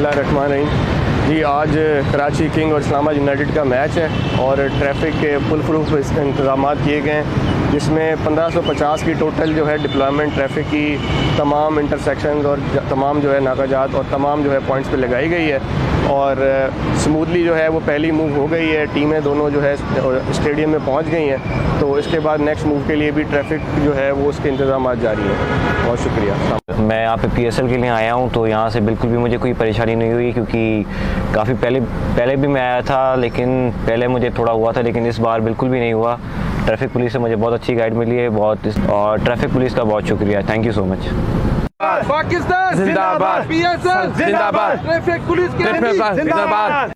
बिस्मिल्लाहिर्रहमानिर्रहीम। जी आज कराची किंग और इस्लामाबाद यूनाइटेड का मैच है और ट्रैफिक के फुल प्रूफ इंतजाम किए गए हैं, जिसमें 1550 की टोटल जो है डिप्लॉयमेंट ट्रैफिक की तमाम इंटरसेक्शंस और तमाम जो है नाकाजात और तमाम जो है पॉइंट्स पे लगाई गई है और स्मूथली जो है वो पहली मूव हो गई है। टीमें दोनों जो है स्टेडियम में पहुंच गई हैं, तो इसके बाद नेक्स्ट मूव के लिए भी ट्रैफिक जो है वो उसके इंतजाम जारी हैं। बहुत शुक्रिया। मैं यहाँ पे PSL के लिए आया हूँ, तो यहाँ से बिल्कुल भी मुझे कोई परेशानी नहीं हुई, क्योंकि काफ़ी पहले भी मैं आया था, लेकिन पहले मुझे थोड़ा हुआ था, लेकिन इस बार बिल्कुल भी नहीं हुआ। ट्रैफिक पुलिस से मुझे बहुत अच्छी गाइड मिली है और ट्रैफिक पुलिस का बहुत शुक्रिया। Thank you so much. Pakistan जिंदाबाद, PSL जिंदाबाद, ट्रैफिक पुलिस जिंदाबाद।